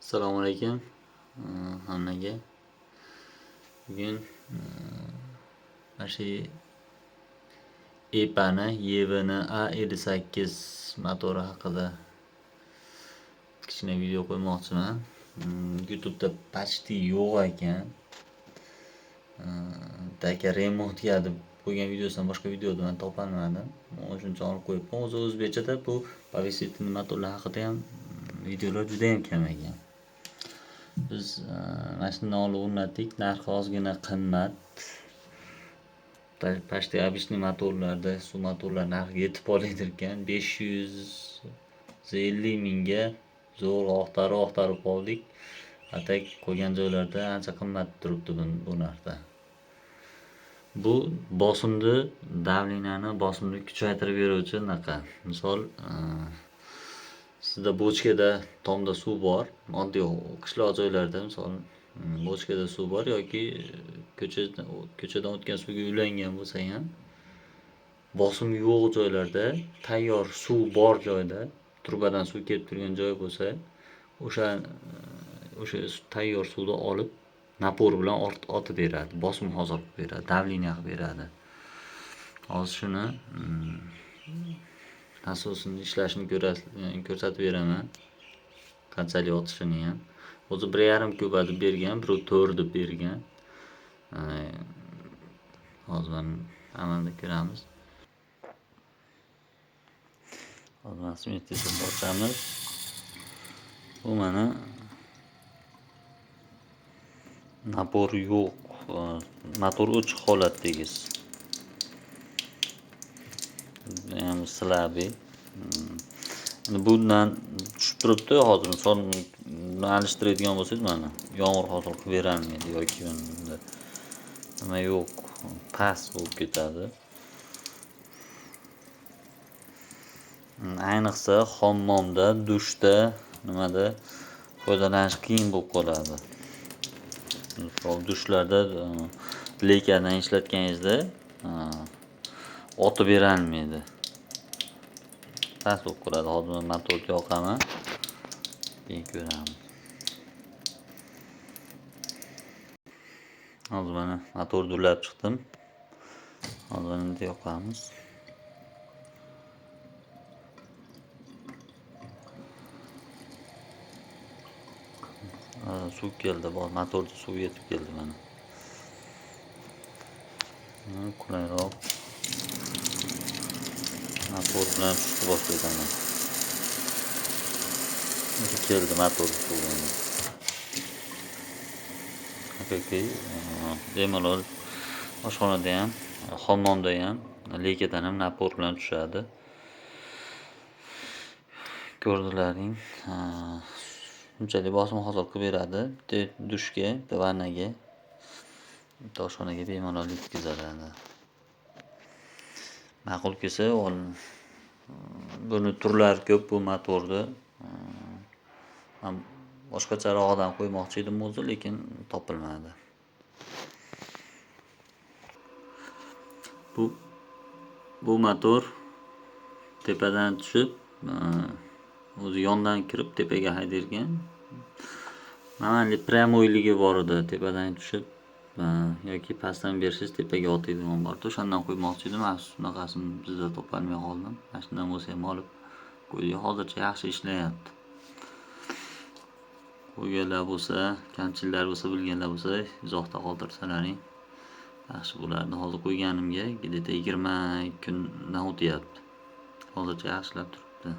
Assalomu alaykum hammaga. Bugun mana shu EPAni YVN A58 motori haqida kichkina video qo'ymoqchiman. YouTube'da почти yo'q ekan. Taka remontga deb qo'ygan videosidan boshqa videoda men topolmadim. Shuncha olib qo'yibman. O'zi o'zbekchada bu повесительный motorlar haqida ham videolar juda ham kam ekan. Biz mana shundan olib o'rnatdik. Narxi ozgina qimmat. Почти обычный motorlarda, suv motorlar narxiga yetib oladigan 550 mingga zo'r oqtarib oldik. Atak qo'ygan joylarda ancha qimmat turibdi bu narxda. Bu bosimni kuchaytirib beruvchi naqa. Misol sizda bochkada tomda suv bor, oddiy qishloq joylarda misol bochkada suv bor yoki ko'chadan o'tgan suvga ulangan bo'lsa ham, bosim yo'q joylarda, tayyor suv bor joyda, trubadan suv kelib turgan joy bo'lsa, o'sha tayyor suvni olib napor bilan otib beradi, bosim hosil qilib beradi, davleniya qilib beradi. Hozir shuni nasosini ishlashini ko'rsatib beraman. Qanchalik otishini ham. O'zi 1,5 kub deb bergan, 1,4 deb bergan. Hozir amalda ko'ramiz. Hozir smetishni ochamiz. Bu mana napor yo'q, motor o'chiq holatdagiz. Ham slabi. Bundan tushib turibdi. Hozir misol alishtiradigan bo'lsangiz mana yomg'ir hosil qilib berolmaydi yoki nima yo'q, past bo'lib ketadi. Ayniqsa hammomda, dushda, nimada foydalanish qiyin bo'lib qoladi. Dushlarda lekadan ishlatganingizda otib berolmaydi. Past bo'lib qoladi. Hozir motorga yoqaman. Keyin ko'ramiz. Hozir mana motorni ulab chiqdim. Hozir endi yoqamiz. Suv keldi, motorda suv yetib keldi mana. Qulayroq. Motor bilan tushib boshladim. Keldi motor suvi. Haqiqiy bemalol oshxonada ham, hammomda ham, lekadan ham napor bilan tushadi. Ko'rdilaring. Bunchalik bosim hosil qilib beradi. Dushga, vannaga, oshxonaga bemalol yetkazadi. Ma'qul kelsa, buni turlari ko'p bu motorda. Boshqacharoqdan qo'ymoqchi edim o'zi, lekin topilmadi. Bu motor tepadan tushib, o'zi yondan kirib tepaga haydalgan. Mana pryamoyligi bor edi, tepadan tushib yoki pastdan bersiz tepaga otadigan bor. O'shandan qo'ymoqchi edim, shunaqasini bizda topolmay qoldim. Mana shundan bo'lsa ham olib qo'ydik. Hozircha yaxshi ishlayapti. Qo'yganlar bo'lsa, kamchiliklar bo'lsa, bilganlar bo'lsa, izohda qoldirsalaring yaxshi bo'lardi. Hozir qo'yganimga 20 kundan o'tyapti. Hozircha yaxshilab turibdi.